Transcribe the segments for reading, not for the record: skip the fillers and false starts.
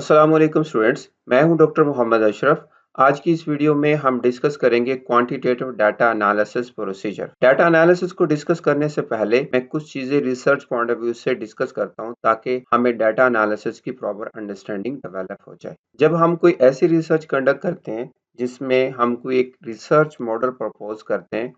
अस्सलामुअलैकुम स्टूडेंट्स, मैं हूं डॉक्टर मोहम्मद अशरफ। आज की इस वीडियो में हम डिस्कस करेंगे quantitative data analysis procedure. Data analysis को डिस्कस करने से पहले मैं कुछ चीजें रिसर्च पॉइंट ऑफ व्यू से डिस्कस करता हूं ताकि हमें डाटा एनालिसिस की प्रॉपर अंडरस्टैंडिंग डेवलप हो जाए। जब हम कोई ऐसी रिसर्च कंडक्ट करते हैं जिसमें हम कोई एक रिसर्च मॉडल प्रपोज करते हैं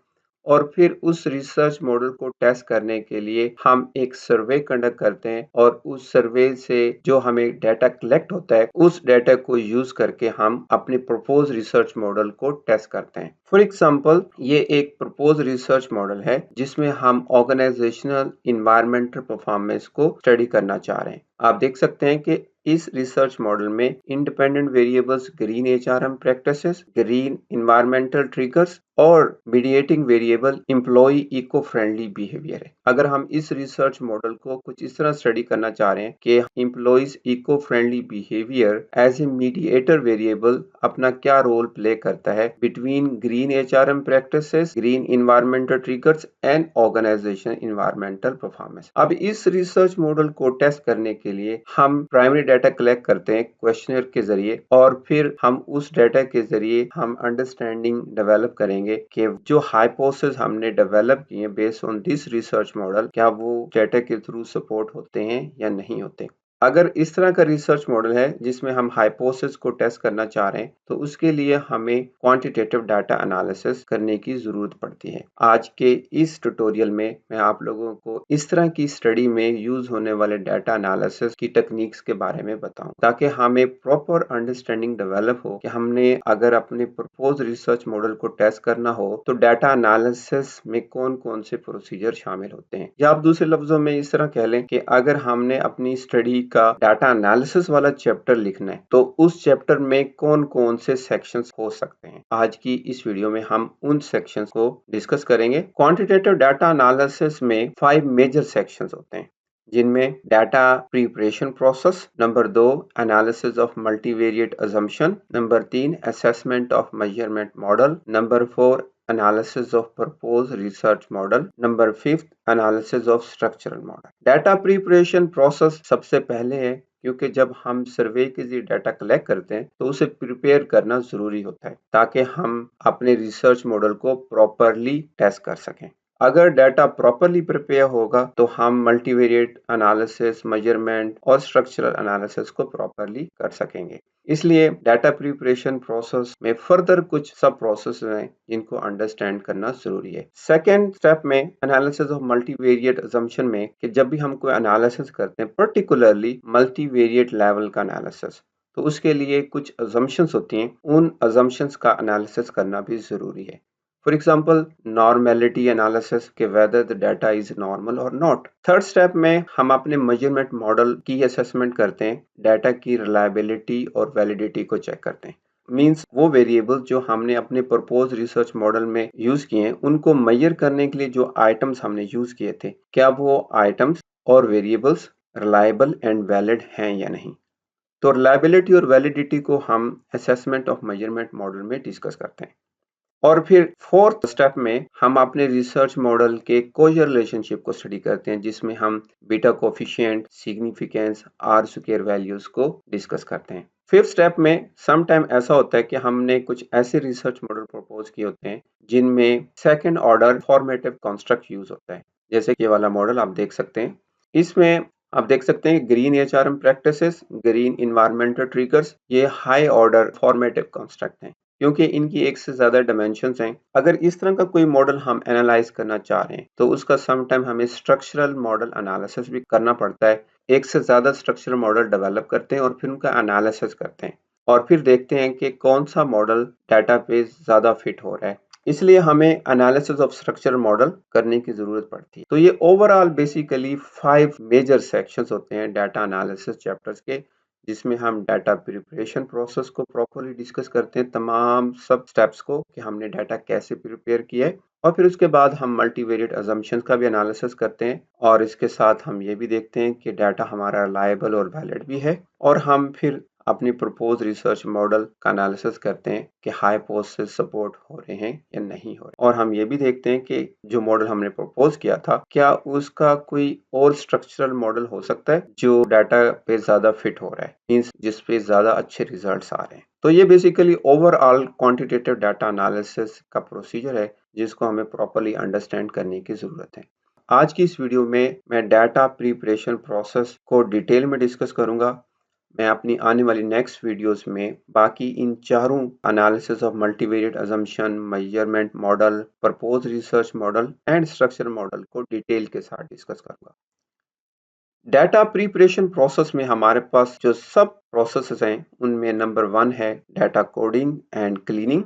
और फिर उस रिसर्च मॉडल को टेस्ट करने के लिए हम एक सर्वे कंडक्ट करते हैं और उस सर्वे से जो हमें डाटा कलेक्ट होता है उस डाटा को यूज करके हम अपने प्रपोज रिसर्च मॉडल को टेस्ट करते हैं। फॉर एग्जांपल, ये एक प्रपोज रिसर्च मॉडल है जिसमें हम ऑर्गेनाइजेशनल इन्वायरमेंटल परफॉर्मेंस को स्टडी करना चाह रहे हैं। आप देख सकते हैं कि इस रिसर्च मॉडल में independent variables green HRM practices, green environmental triggers और mediating variable employ eco friendly behaviour है। अगर हम इस रिसर्च मॉडल को कुछ इस तरह स्टडी करना चाह रहे हैं कि employees eco friendly behaviour as a mediator variable अपना क्या रोल प्ले करता है between green HRM practices, green environmental triggers and organisation environmental performance. अब इस रिसर्च मॉडल को टेस्ट करने के लिए हम प्राइमरी डाटा कलेक्ट करते हैं क्वेश्चनर के जरिए और फिर हम उस डाटा के जरिए हम अंडरस्टैंडिंग डेवलप करेंगे कि जो हाइपोथेसिस हमने डेवलप किए based on this research model क्या वो डाटा के थ्रू सपोर्ट होते हैं या नहीं होते। अगर इस तरह का रिसर्च मॉडल है जिसमें हम हाइपोथेसिस को टेस्ट करना चाह रहे हैं तो उसके लिए हमें क्वांटिटेटिव डाटा एनालिसिस करने की जरूरत पड़ती है। आज के इस ट्यूटोरियल में मैं आप लोगों को इस तरह की स्टडी में यूज होने वाले डाटा एनालिसिस की टेक्निक्स के बारे में बताऊं ताकि हमें प्रॉपर अंडरस्टैंडिंग डेवलप हो कि हमने अगर अपने प्रपोज रिसर्च मॉडल को टेस्ट करना हो तो डाटा एनालिसिस में कौन कौन से प्रोसीजर शामिल होते हैं। या आप दूसरे लफ्जों में इस तरह कह लें कि अगर हमने अपनी स्टडी का डाटा एनालिसिस वाला चैप्टर लिखना है तो उस चैप्टर में कौन कौन से सेक्शंस हो सकते हैं। आज की इस वीडियो में हम उन सेक्शंस को डिस्कस करेंगे। क्वांटिटेटिव डाटा एनालिसिस में 5 मेजर सेक्शंस होते हैं जिनमें data preparation process, number 2 analysis of multivariate assumption, number 3 assessment of measurement model, number 4 analysis of proposed research model, number 5 analysis of structural model। Data preparation process सबसे पहले है क्योंकि जब हम सर्वे के लिए डाटा कलेक्ट करते हैं तो उसे प्रिपेयर करना जरूरी होता है ताकि हम अपने रिसर्च मॉडल को प्रॉपरली टेस्ट कर सकें। अगर डाटा प्रॉपरली प्रिपेयर होगा तो हम मल्टीवेरिएट एनालिसिस, मेजरमेंट और स्ट्रक्चरल एनालिसिस को प्रॉपरली कर सकेंगे। इसलिए डाटा प्रिपरेशन प्रोसेस में फर्दर कुछ सब प्रोसेस हैं जिनको अंडरस्टैंड करना जरूरी है। सेकेंड स्टेप में एनालिसिस ऑफ मल्टीवेरिएट अजम्पशन में कि जब भी हम कोई एनालिसिस करते हैं पर्टिकुलरली मल्टीवेरिएट लेवल का एनालिसिस तो उसके लिए कुछ अजम्पशंस होती हैं, उन अजम्पशंस का एनालिसिस करना भी जरूरी है। For example, normality analysis के whether the data is normal or not। Third step में हम अपने मेजरमेंट मॉडल की असेसमेंट करते हैं, डाटा की रिलायबिलिटी और वैलिडिटी को चेक करते हैं। मींस वो वेरिएबल जो हमने अपने प्रपोज रिसर्च मॉडल में यूज किए हैं उनको मेजर करने के लिए जो आइटम्स हमने यूज किए थे क्या वो आइटम्स और वेरिएबल्स रिलायबल एंड वैलिड हैं या नहीं। तो रिलायबिलिटी और वैलिडिटी को हम असेसमेंट ऑफ मेजरमेंट मॉडल में डिस्कस करते हैं। और फिर फोर्थ स्टेप में हम अपने रिसर्च मॉडल के कोजर रिलेशनशिप को स्टडी करते हैं जिसमें हम beta coefficient, significance, R square values को डिस्कस करते हैं। फिफ्थ स्टेप में सम टाइम ऐसा होता है कि हमने कुछ ऐसे रिसर्च मॉडल प्रपोज किए होते हैं जिनमें second order formative construct use होता है, जैसे कि ये वाला मॉडल आप देख सकते हैं। इसमें आप देख सकते हैं green HRM practices, green environmental triggers, ये हाई ऑर्डर फॉर्मेटिव कंस्ट्रक्ट हैं क्योंकि इनकी एक से ज्यादा डायमेंशंस हैं। अगर इस तरह का कोई मॉडल हम एनालाइज करना चाह रहे हैं तो उसका सम टाइम हमें स्ट्रक्चरल मॉडल एनालिसिस भी करना पड़ता है। एक से ज्यादा स्ट्रक्चरल मॉडल डेवलप करते हैं और फिर उनका एनालिसिस करते हैं और फिर देखते हैं कि कौन सा मॉडल डाटा पे ज्यादा फिट हो रहा है। इसलिए हमें एनालिसिस ऑफ स्ट्रक्चरल मॉडल करने की जरूरत पड़ती है। तो ये ओवरऑल बेसिकली 5 मेजर सेक्शंस होते हैं डाटा एनालिसिस चैप्टर्स के जिसमें हम डाटा प्रिपरेशन प्रोसेस को प्रॉपर्ली डिस्कस करते हैं, तमाम सब स्टेप्स को कि हमने डाटा कैसे प्रिपेयर किया है और फिर उसके बाद हम मल्टीवेरिएट अजम्पशंस का भी एनालिसिस करते हैं और इसके साथ हम ये भी देखते हैं कि डाटा हमारा रिलायबल और वैलिड भी है और हम फिर अपनी प्रपोज रिसर्च मॉडल का एनालिसिस करते हैं कि हाइपोथेसिस सपोर्ट हो रहे हैं या नहीं हो रहे, और हम ये भी देखते हैं कि जो मॉडल हमने प्रपोज किया था क्या उसका कोई और स्ट्रक्चरल मॉडल हो सकता है जो डाटा पे ज्यादा फिट हो रहा है, मींस जिस पे ज्यादा अच्छे रिजल्ट्स आ रहे हैं। तो ये basically overall quantitative data analysis का प्रोसीजर है जिसको हमें प्रॉपर्ली अंडरस्टैंड करने की जरूरत है। आज की इस वीडियो में मैं डाटा प्रिपरेशन प्रोसेस को डिटेल में डिस्कस करूंगा। मैं अपनी आने वाली नेक्स्ट वीडियोस में बाकी इन चारों analysis of multivariate assumption, measurement model, propose research model and structure model को डिटेल के साथ डिस्कस करूंगा। डाटा प्रिपरेशन प्रोसेस में हमारे पास जो सब प्रोसेसेस हैं उनमें नंबर 1 है data coding and cleaning,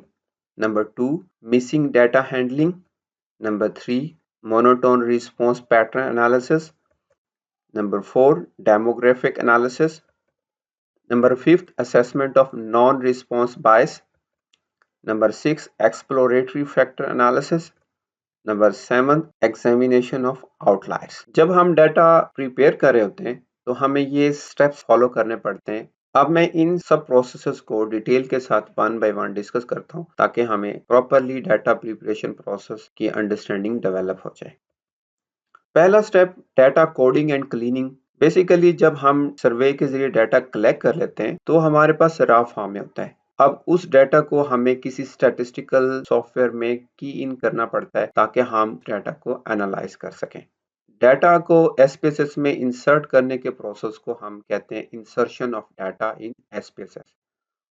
number 2 missing data handling, number 3 monotone response pattern analysis, number 4 demographic analysis, number 5th assessment of non-response bias, number 6 exploratory factor analysis, number 7 examination of outliers. जब हम data prepare कर रहे होते हैं तो हमें ये steps follow करने पड़ते हैं। अब मैं इन सब प्रोसेसेस को डिटेल के साथ वन बाय वन डिस्कस करता हूँ ताकि हमें प्रॉपरली डाटा प्रिपरेशन प्रोसेस की अंडरस्टैंडिंग डेवलप हो जाए। पहला step data coding and cleaning. Basically जब हम सर्वे के जरिए डाटा कलेक्ट कर लेते हैं तो हमारे पास रॉ फॉर्म में होता है। अब उस डाटा को हमें किसी स्टैटिस्टिकल सॉफ्टवेयर में की इन करना पड़ता है ताकि हम डाटा को एनालाइज कर सकें। डाटा को एसपीएसएस में इंसर्ट करने के प्रोसेस को हम कहते हैं insertion of data in SPSS,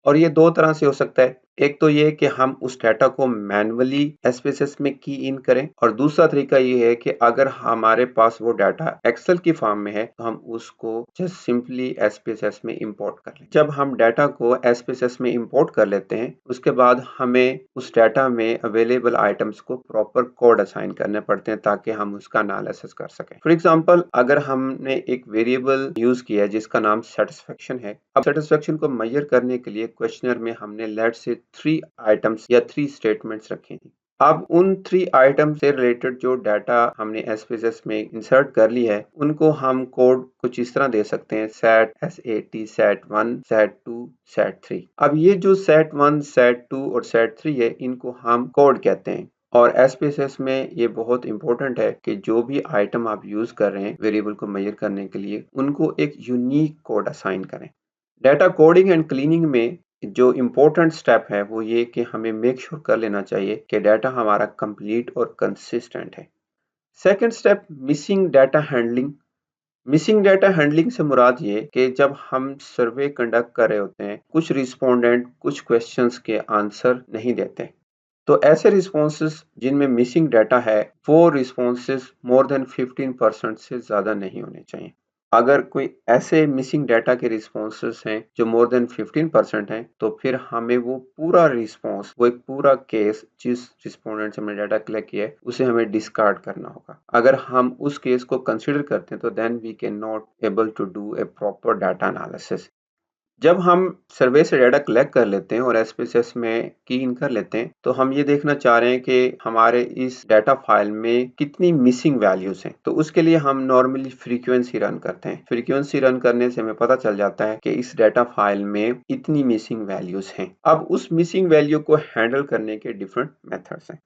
और ये दो तरह से हो सकता है। एक तो ये कि हम उस डाटा को मैन्युअली एसपीएसएस में की इन करें, और दूसरा तरीका ये है कि अगर हमारे पास वो डाटा एक्सेल की फॉर्म में है तो हम उसको जस्ट सिंपली एसपीएसएस में इंपोर्ट कर लें। जब हम डाटा को एसपीएसएस में इंपोर्ट कर लेते हैं उसके बाद हमें उस डाटा में अवेलेबल आइटम्स को प्रॉपर कोड असाइन करने पड़ते हैं ताकि हम उसका एनालिसिस कर सकें। फॉर एग्जाम्पल अगर हमने एक वेरिएबल यूज किया है जिसका नाम सेटिस्फेक्शन है, अब सेटिस्फेक्शन को मेजर करने के लिए क्वेश्चनर में हमने लेट से 3 आइटम्स या 3 स्टेटमेंट्स रखे हैं। अब उन 3 आइटम से रिलेटेड जो डाटा हमने एसपीएसएस में इंसर्ट कर ली है उनको हम कोड कुछ इस तरह दे सकते हैं set SAT set1 set2 set3। अब ये जो set1 set2 और set3 है इनको हम कोड कहते हैं, और एसपीएसएस में ये बहुत इंपॉर्टेंट है कि जो भी आइटम आप यूज कर रहे हैं वेरिएबल को मेजर करने के लिए उनको एक यूनिक कोड असाइन करें। डाटा कोडिंग एंड क्लीनिंग में जो इम्पोर्टेंट स्टेप है वो ये कि हमें मेक श्योर कर लेना चाहिए कि डाटा हमारा कंप्लीट और कंसिस्टेंट है। Second step missing data handling. Missing data handling से मुराद ये कि जब हम सर्वे कंडक्ट कर रहे होते हैं कुछ रिस्पोंडेंट कुछ क्वेश्चंस के आंसर नहीं देते, तो ऐसे रिस्पॉन्सेस जिनमें मिसिंग डाटा है वो रिस्पॉन्सेस मोर देन 15% से ज़्यादा नहीं होने चाहिए। अगर कोई ऐसे मिसिंग डाटा के रिस्पॉन्सेस हैं जो मोर देन 15% हैं तो फिर हमें वो पूरा रिस्पॉन्स, वो एक पूरा केस जिस रिस्पोंडेंट से हमने डाटा कलेक्ट किया है उसे हमें डिस्कार्ड करना होगा। अगर हम उस केस को कंसिडर करते हैं तो then we can not able to do a proper data analysis. जब हम सर्वे से डाटा कलेक्ट कर लेते हैं और एसपीएसएस में की इन कर लेते हैं तो हम ये देखना चाह रहे हैं कि हमारे इस डाटा फाइल में कितनी मिसिंग वैल्यूज हैं। तो उसके लिए हम नॉर्मली फ्रीक्वेंसी रन करते हैं। फ्रीक्वेंसी रन करने से हमें पता चल जाता है कि इस डाटा फाइल में इतनी मिसिंग वैल्यूज हैं। अब उस मिसिंग वैल्यू को हैंडल करने के डिफरेंट मेथड्स हैं।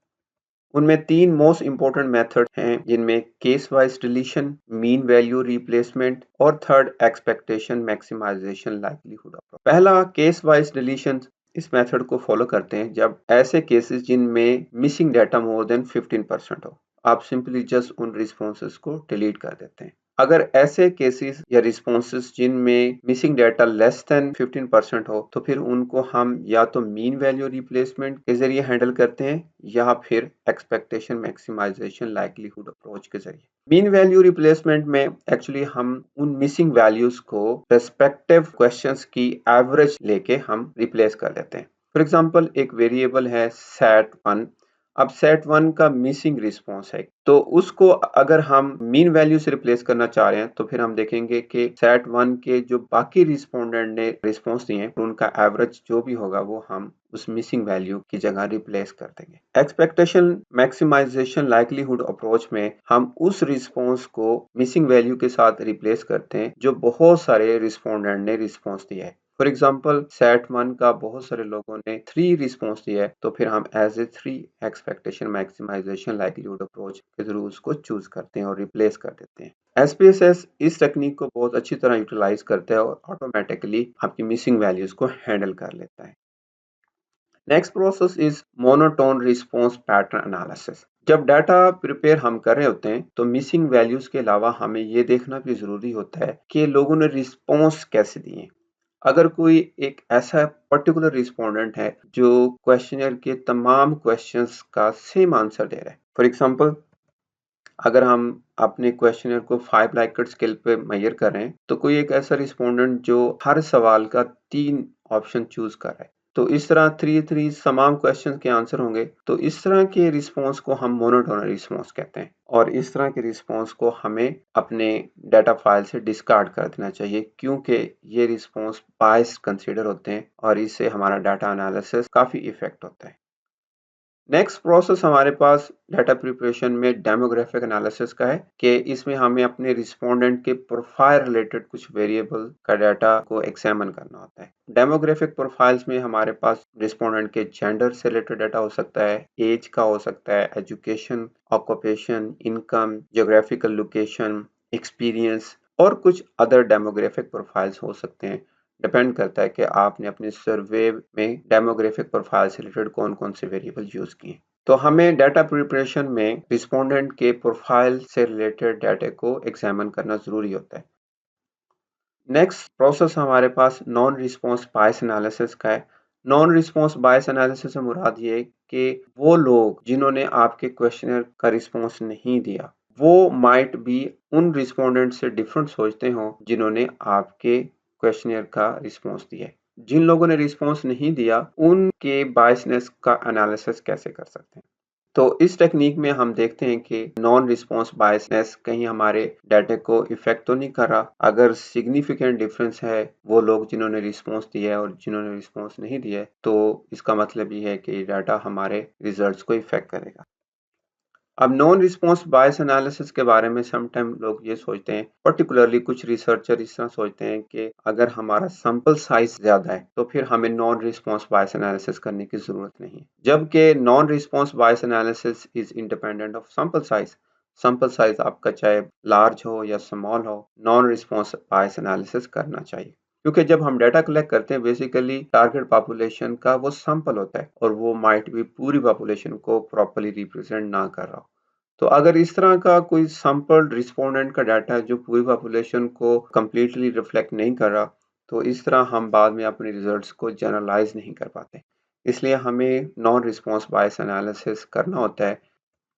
उनमें 3 मोस्ट इंपॉर्टेंट मेथड हैं जिनमें case wise deletion, mean value replacement और third expectation maximisation likelihood of. पहला केस वाइज डिलीशन। इस मेथड को फॉलो करते हैं जब ऐसे केसेस जिनमें मिसिंग डाटा मोर देन 15% हो, आप सिंपली जस्ट उन रिस्पॉन्सेस को डिलीट कर देते हैं। अगर ऐसे केसेस या रिस्पॉन्सेस जिनमें मिसिंग डाटा लेस देन 15% हो तो फिर उनको हम या तो मीन वैल्यू रिप्लेसमेंट के जरिए हैंडल करते हैं या फिर एक्सपेक्टेशन मैक्सिमाइजेशन लाइक्लीहुड अप्रोच के जरिए। मीन वैल्यू रिप्लेसमेंट में एक्चुअली हम उन मिसिंग वैल्यूज को रेस्पेक्टिव क्वेश्चंस की एवरेज लेके हम रिप्लेस कर लेते हैं। फॉर एग्जांपल एक वेरिएबल है set1। अब set1 का मिसिंग रिस्पॉन्स है तो उसको अगर हम मीन वैल्यू से रिप्लेस करना चाह रहे हैं तो फिर हम देखेंगे कि set1 के जो बाकी रिस्पोंडेंट ने रिस्पॉन्स दिए हैं उनका एवरेज जो भी होगा वो हम उस मिसिंग वैल्यू की जगह रिप्लेस कर देंगे। एक्सपेक्टेशन मैक्सिमाइजेशन लाइक्लीहुड अप्रोच में हम उस रिस्पॉन्स को मिसिंग वैल्यू के साथ रिप्लेस करते हैं जो बहुत सारे रिस्पोंडेंट ने रिस्पॉन्स दिया है। फॉर एग्जाम्पल सेट 1 का बहुत सारे लोगों ने 3 रिस्पॉन्स दिया है, तो फिर हम as a 3 expectation maximisation likelihood approach के थ्रू उसको चूज करते हैं और रिप्लेस कर देते हैं। SPSS इस टेक्निक को बहुत अच्छी तरह यूटिलाइज करता है और ऑटोमेटिकली आपकी मिसिंग वैल्यूज को हैंडल कर लेता है। Next process is monotone response pattern analysis. जब डाटा प्रिपेयर हम कर रहे होते हैं तो मिसिंग वैल्यूज के अलावा हमें ये देखना भी जरूरी होता है कि लोगों ने रिस्पॉन्स कैसे दिए। अगर कोई एक ऐसा पर्टिकुलर रिस्पोंडेंट है जो क्वेश्चनर के तमाम क्वेश्चंस का सेम आंसर दे रहा है, फॉर एग्जांपल अगर हम अपने क्वेश्चनर को 5 लाइकर्ट स्केल पे मेजर कर रहे हैं तो कोई एक ऐसा रिस्पोंडेंट जो हर सवाल का 3 ऑप्शन चूज कर रहा है, तो इस तरह 3 तमाम क्वेश्चन के आंसर होंगे, तो इस तरह के रिस्पॉन्स को हम मोनोटोन रिस्पॉन्स कहते हैं और इस तरह के रिस्पॉन्स को हमें अपने डाटा फाइल से डिस्कार्ड कर देना चाहिए क्योंकि ये रिस्पॉन्स बायस्ड कंसीडर होते हैं और इससे हमारा डाटा एनालिसिस काफी इफेक्ट होता है। नेक्स्ट प्रोसेस हमारे पास डाटा प्रिपरेशन में डेमोग्राफिक एनालिसिस का है कि इसमें हमें अपने रिस्पोंडेंट के प्रोफाइल रिलेटेड कुछ वेरिएबल का डाटा को एग्जामिन करना होता है। डेमोग्राफिक प्रोफाइल्स में हमारे पास रिस्पोंडेंट के जेंडर से रिलेटेड डाटा हो सकता है, एज का हो सकता है, education, occupation, income, geographical location, experience और कुछ अदर डेमोग्राफिक प्रोफाइल्स हो सकते हैं। डिपेंड करता है कि आपने अपने सर्वे में डेमोग्राफिक प्रोफाइल से रिलेटेड कौन कौन से वेरिएबल यूज किए। तो हमें डाटा प्रिपरेशन में रिस्पोंडेंट के प्रोफाइल से रिलेटेड डाटा को एग्जामिन करना जरूरी होता है। नेक्स्ट प्रोसेस हमारे पास नॉन रिस्पॉन्स बायस एनालिसिस का है। नॉन रिस्पॉन्स बायस एनालिसिस से मुराद ये है कि वो लोग जिन्होंने आपके क्वेश्चनर का रिस्पॉन्स नहीं दिया वो माइट बी उन रिस्पोंडेंट से डिफरेंट सोचते हो जिन्होंने आपके क्वेश्चनर का रिस्पॉन्स दिया है। जिन लोगों ने रिस्पॉन्स नहीं दिया उनके बायसनेस का एनालिसिस कैसे कर सकते हैं। तो इस टेक्निक में हम देखते हैं कि नॉन रिस्पॉन्स बायसनेस कहीं हमारे डाटा को इफेक्ट तो नहीं कर रहा। अगर सिग्निफिकेंट डिफरेंस है वो लोग जिन्होंने रिस्पॉन्स दिया है और जिन्होंने रिस्पॉन्स नहीं दिया है, तो इसका मतलब ये है कि डाटा हमारे रिजल्ट्स को इफेक्ट करेगा। अब नॉन रिस्पॉन्स बायस एनालिसिस के बारे में समटाइम लोग ये सोचते हैं, पर्टिकुलरली कुछ रिसर्चर इस तरह सोचते हैं कि अगर हमारा सैंपल साइज ज्यादा है तो फिर हमें नॉन रिस्पॉन्स बायस एनालिसिस करने की जरूरत नहीं, जबकि non response bias analysis is independent of sample size. Sample size आपका चाहे लार्ज हो या स्मॉल हो, नॉन रिस्पॉन्स बायस एनालिसिस करना चाहिए क्योंकि जब हम डाटा कलेक्ट करते हैं बेसिकली टारगेट पॉपुलेशन का वो सैंपल होता है और वो माइट भी पूरी पॉपुलेशन को प्रॉपर्ली रिप्रेजेंट ना कर रहा हो। तो अगर इस तरह का कोई सैंपल्ड रिस्पोंडेंट का डाटा है जो पूरी पॉपुलेशन को कंप्लीटली रिफ्लेक्ट नहीं कर रहा, तो इस तरह हम बाद में अपने रिजल्ट्स को जनरलाइज नहीं कर पाते। इसलिए हमें नॉन रिस्पॉन्स बायस एनालिसिस करना होता है।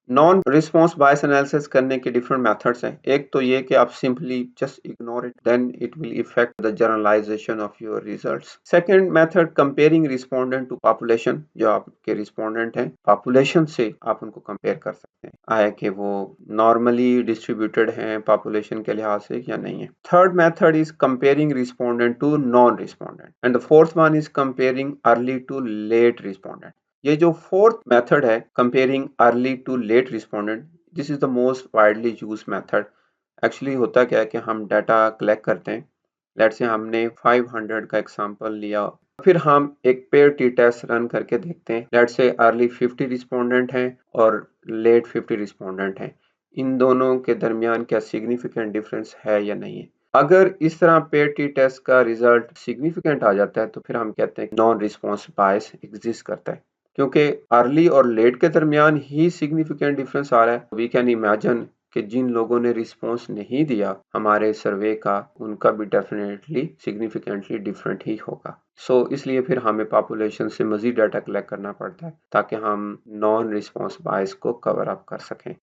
नॉन रिस्पॉन्स बायस एनालिसिस करने के डिफरेंट मेथड्स हैं। एक तो ये कि आप simply just ignore it, then it will effect the generalisation of your results. Second method comparing respondent to population, जो आपके रिस्पोंडेंट हैं पॉपुलेशन से आप उनको कंपेयर कर सकते हैं आया कि वो नॉर्मली डिस्ट्रीब्यूटेड हैं पॉपुलेशन के लिहाज से या नहीं है। Third method is comparing respondent to non respondent and the fourth one is comparing early to late respondent. ये जो फोर्थ मेथड है comparing early to late respondent, this is the most widely use method. Actually होता क्या है कि हम data collect करते हैं, लेट्स से हमने 500 का एग्जांपल लिया, फिर हम एक पेयर टी टेस्ट रन करके देखते हैं, लेट्स से अर्ली 50 रिस्पोंडेंट हैं और लेट 50 रिस्पोंडेंट हैं, इन दोनों के दरमियान क्या सिग्निफिकेंट डिफरेंस है या नहीं है। अगर इस तरह पेयर टी टेस्ट का रिजल्ट सिग्निफिकेंट आ जाता है तो फिर हम कहते हैं नॉन रिस्पॉन्स बायस एग्जिस्ट करता है, क्योंकि अर्ली और लेट के दरमियान ही सिग्निफिकेंट डिफरेंस आ रहा है। वी कैन इमेजिन कि जिन लोगों ने रिस्पॉन्स नहीं दिया हमारे सर्वे का, उनका भी डेफिनेटली सिग्निफिकेंटली डिफरेंट ही होगा। इसलिए फिर हमें पॉपुलेशन से मजीद डाटा कलेक्ट करना पड़ता है ताकि हम नॉन रिस्पॉन्स बायस को कवर अप कर सकें।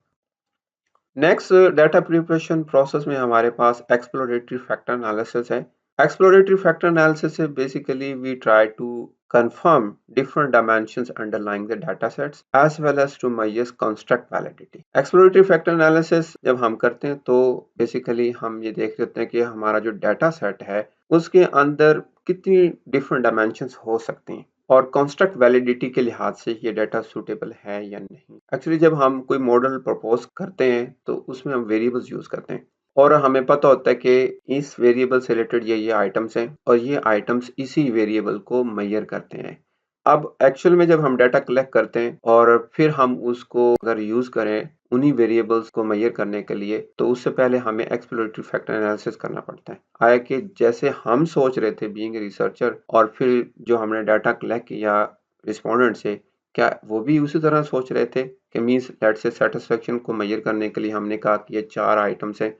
नेक्स्ट डाटा प्रिपरेशन प्रोसेस में हमारे पास एक्सप्लोरेटरी फैक्टर एनालिसिस है। Exploratory factor analysis is basically we try to confirm different dimensions underlying the data sets as well as to measure construct validity. Exploratory factor analysis जब हम करते हैं तो basically हम ये देख लेते हैं कि हमारा जो data set है उसके अंदर कितनी different dimensions हो सकती हैं और कॉन्स्ट्रक्ट वैलिडिटी के लिहाज से ये डाटा सूटेबल है या नहीं। एक्चुअली जब हम कोई मॉडल प्रपोज करते हैं तो उसमें हम वेरिएबल्स यूज करते हैं और हमें पता होता है कि इस वेरिएबल से रिलेटेड ये आइटम्स हैं और ये आइटम्स इसी वेरिएबल को मेजर करते हैं। अब एक्चुअल में जब हम डाटा कलेक्ट करते हैं और फिर हम उसको अगर यूज करें उन्हीं वेरिएबल्स को मेजर करने के लिए, तो उससे पहले हमें एक्सप्लोरेटरी फैक्टर एनालिसिस करना पड़ता है। आया कि जैसे हम सोच रहे थे बीइंग रिसर्चर, और फिर जो हमने डाटा कलेक्ट किया रिस्पोंडेंट से, क्या वो भी उसी तरह सोच रहे थे कि मीन्स लेट्स से सेटिस्फेक्शन को मेजर करने के लिए हमने कहा कि ये 4 आइटम्स हैं,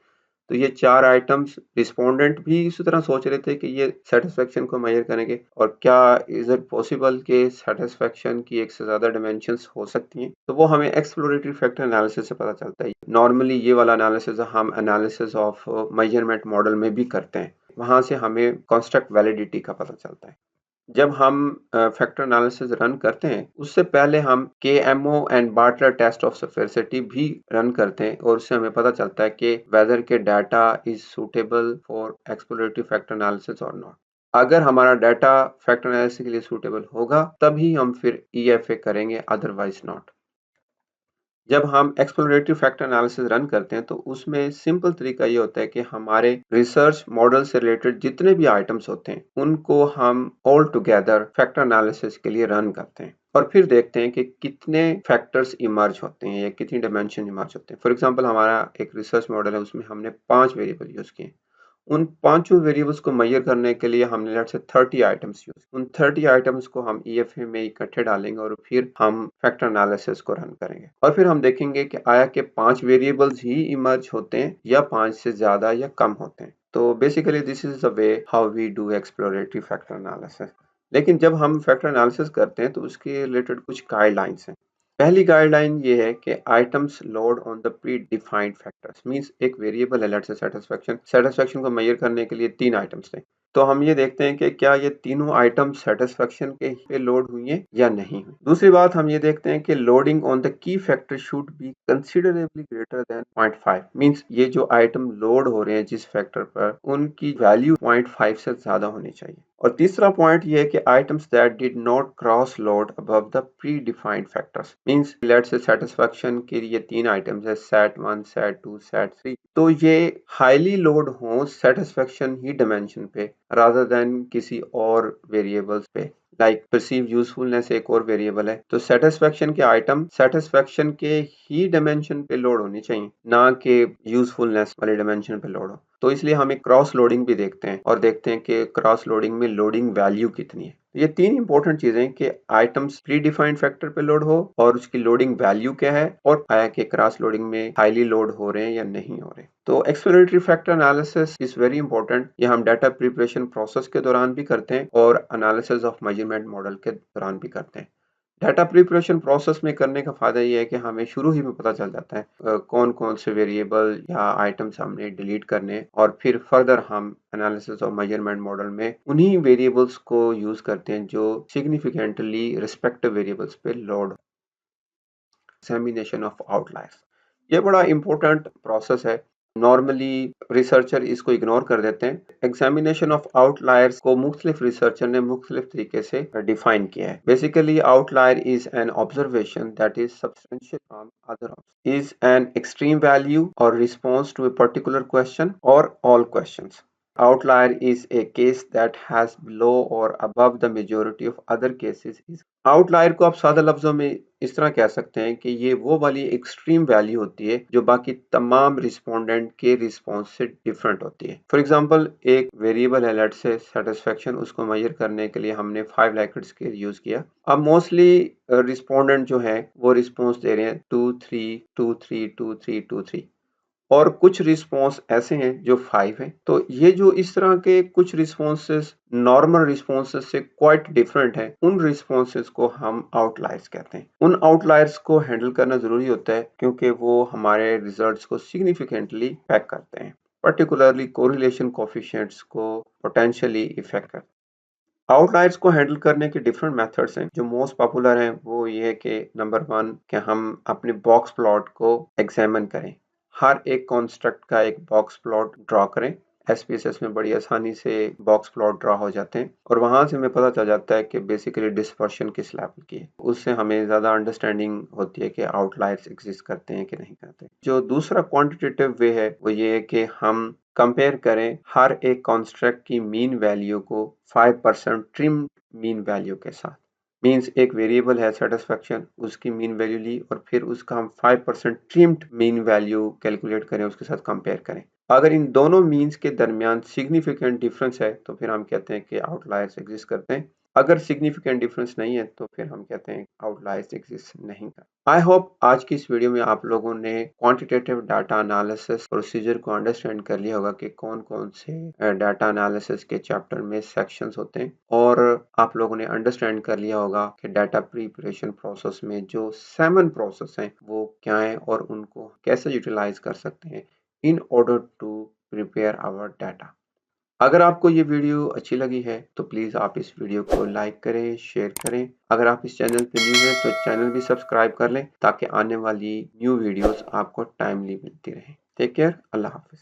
तो ये 4 आइटम्स रिस्पोंडेंट भी इसी तरह सोच रहे थे कि ये सेटिस्फेक्शन को मेजर करेंगे, और क्या इज इट पॉसिबल कि सेटिस्फेक्शन की एक से ज्यादा डिमेंशंस हो सकती हैं? तो वो हमें एक्सप्लोरेटरी फैक्टर एनालिसिस से पता चलता है। नॉर्मली ये वाला एनालिसिस हम एनालिसिस ऑफ मेजरमेंट मॉडल में भी करते हैं, वहां से हमें कंस्ट्रक्ट वैलिडिटी का पता चलता है। जब हम फैक्टर एनालिसिस रन करते हैं, उससे पहले हम KMO and Bartlett test of sufficiency भी रन करते हैं, और उससे हमें पता चलता है कि वेदर के data is suitable for exploratory factor analysis और नॉट। अगर हमारा डाटा फैक्टर एनालिसिस के लिए सूटेबल होगा तभी हम फिर EFA करेंगे, अदरवाइज नॉट। जब हम एक्सप्लोरेटरी फैक्टर एनालिसिस रन करते हैं, तो उसमें सिंपल तरीका ये होता है कि हमारे रिसर्च मॉडल से रिलेटेड जितने भी आइटम्स होते हैं उनको हम ऑल टुगेदर फैक्टर एनालिसिस के लिए रन करते हैं, और फिर देखते हैं कि कितने फैक्टर्स इमर्ज होते हैं या कितनी डायमेंशन इमर्ज होते हैं। फॉर एग्जांपल, हमारा एक रिसर्च मॉडल है, उसमें हमने 5 वेरिएबल यूज किए। उन पांचों वेरिएबल्स को मेजर करने के लिए हमने लेट्स से 30 आइटम्स यूज। उन 30 आइटम्स को हम EFA में इकट्ठे डालेंगे और फिर हम फैक्टर एनालिसिस को रन करेंगे, और फिर हम देखेंगे कि आया कि 5 वेरिएबल्स ही इमर्ज होते हैं या 5 से ज्यादा या कम होते हैं। तो basically this is the way how we do exploratory factor analysis. लेकिन जब हम फैक्टर एनालिसिस करते हैं तो उसके रिलेटेड कुछ गाइडलाइंस हैं। पहली गाइडलाइन ये है कि items load on the pre defined factors. Means एक वेरिएबल है, लेट्स से सेटिस्फेक्शन को मेजर करने के लिए 3 आइटम्स थे, तो हम ये देखते हैं कि क्या ये तीनों आइटम सेटिस्फेक्शन के पे लोड हुई हैं या नहीं हुई। दूसरी बात हम ये देखते हैं कि loading on the key factor should be considerably greater than 0.5। Means ये जो आइटम लोड हो रहे हैं जिस फैक्टर पर, उनकी वैल्यू 0.5 से ज्यादा होनी चाहिए। और तीसरा पॉइंट ये है कि items that did not cross load above the pre defined factors. Means let's say satisfaction के लिए 3 आइटम्स है, सेट 1, सेट 2, सेट 3, तो ये हाईली लोड हो सेटिस्फेक्शन ही डायमेंशन पे रादर देन किसी और वेरिएबल्स पे। लाइक परसीव यूजफुलनेस एक और वेरिएबल है, तो सेटिस्फेक्शन के आइटम सेटिस्फेक्शन के ही डायमेंशन पे लोड होनी चाहिए, ना कि यूजफुलनेस वाले डायमेंशन पे लोड हो। तो इसलिए हम एक क्रॉस लोडिंग भी देखते हैं और देखते हैं कि क्रॉस लोडिंग में लोडिंग वैल्यू कितनी है। ये 3 इंपॉर्टेंट चीजें कि आइटम्स प्री डिफाइंड फैक्टर पे लोड हो और उसकी लोडिंग वैल्यू क्या है, और आया कि क्रॉस लोडिंग में हाईली लोड हो रहे हैं या नहीं हो रहे। तो exploratory factor analysis is very important. ये हम डाटा प्रिपरेशन प्रोसेस के दौरान भी करते हैं और एनालिसिस ऑफ मेजरमेंट मॉडल के दौरान भी करते हैं। डाटा प्रिपरेशन प्रोसेस में करने का फायदा ये है कि हमें शुरू ही में पता चल जाता है कौन कौन से वेरिएबल या आइटम्स हमने डिलीट करने, और फिर फर्दर हम एनालिसिस और मेजरमेंट मॉडल में उन्हीं वेरिएबल्स को यूज करते हैं जो सिग्निफिकेंटली रिस्पेक्टिव वेरिएबल्स पे लोड। एग्जामिनेशन ऑफ आउटलायर्स, ये बड़ा इंपॉर्टेंट प्रोसेस है। नॉर्मली रिसर्चर इसको इग्नोर कर देते हैं। एग्जामिनेशन ऑफ आउटलायर्स को मुख्तलिफ रिसर्चर ने मुख्तलिफ तरीके से डिफाइन किया है। Basically outlier is an observation that is substantial from other, is an extreme value or response to a particular question or all questions. Outlier is a case that has below or above the majority of other cases. Outlier को आप सादा लफ्जों में इस तरह कह सकते हैं कि ये वो वाली एक्सट्रीम वैल्यू होती है जो बाकी तमाम रिस्पोंडेंट के रिस्पॉन्स से डिफरेंट होती है। फॉर एग्जांपल, एक वेरिएबल है लेट्स से सेटिस्फेक्शन, उसको मेजर करने के लिए हमने 5 लाइकेट स्केल यूज किया। अब मोस्टली रिस्पोंडेंट जो है वो रिस्पॉन्स दे रहे हैं 2 3 2 3 2 3 2 3, और कुछ रिस्पॉन्स ऐसे हैं जो 5 हैं। तो ये जो इस तरह के कुछ रिस्पॉन्सेस नॉर्मल रिस्पॉन्सेस से क्वाइट डिफरेंट हैं, उन रिस्पॉन्सेस को हम आउटलायर्स कहते हैं। उन आउटलायर्स को हैंडल करना जरूरी होता है क्योंकि वो हमारे रिजल्ट्स को सिग्निफिकेंटली इफेक्ट करते हैं, पर्टिकुलरली कोरिलेशन कोफिशिएंट्स को पोटेंशियली इफेक्ट करते हैं। आउटलायर्स को हैंडल करने के डिफरेंट मेथड्स हैं। जो मोस्ट पॉपुलर हैं वो ये है कि नंबर 1 कि हम अपने बॉक्स प्लॉट को एग्जामिन करें। हर एक कॉन्स्ट्रक्ट का एक बॉक्स प्लॉट ड्रॉ करें एसपीएसएस में बड़ी आसानी से बॉक्स प्लॉट ड्रा हो जाते हैं और वहां से हमें पता चल जाता है कि बेसिकली डिस्पर्शन किस लेवल की है। उससे हमें ज़्यादा अंडरस्टैंडिंग होती है कि आउटलायर्स एग्जिस्ट करते हैं कि नहीं करते। जो दूसरा क्वांटिटेटिव वे है वो ये है कि हम कंपेयर करें हर एक कॉन्स्ट्रक्ट की मीन वैल्यू को 5% ट्रिम मीन वैल्यू के साथ। मीन्स एक वेरिएबल है सेटिस्फेक्शन, उसकी मीन वैल्यू ली और फिर उसका हम 5% ट्रिम्ड मीन वैल्यू कैलकुलेट करें, उसके साथ कंपेयर करें। अगर इन दोनों मीन्स के दरमियान सिग्निफिकेंट डिफरेंस है तो फिर हम कहते हैं कि आउटलायर्स एग्जिस्ट करते हैं। अगर सिग्निफिकेंट डिफरेंस नहीं है तो फिर हम कहते हैं आउटलायर्स एग्जिस्ट नहीं करते। आई होप आज की इस वीडियो में आप लोगों ने क्वांटिटेटिव डाटा एनालिसिस प्रोसीजर को अंडरस्टैंड कर लिया होगा कि कौन कौन से डाटा एनालिसिस के चैप्टर में सेक्शंस होते हैं और आप लोगों ने अंडरस्टैंड कर लिया होगा कि डाटा प्रिपरेशन प्रोसेस में जो 7 प्रोसेस हैं वो क्या हैं और उनको कैसे यूटिलाइज कर सकते हैं in order to prepare our data. अगर आपको ये वीडियो अच्छी लगी है तो प्लीज़ आप इस वीडियो को लाइक करें, शेयर करें। अगर आप इस चैनल पे न्यू हैं तो चैनल भी सब्सक्राइब कर लें ताकि आने वाली न्यू वीडियोस आपको टाइमली मिलती रहें। टेक केयर, अल्लाह हाफ़िज़।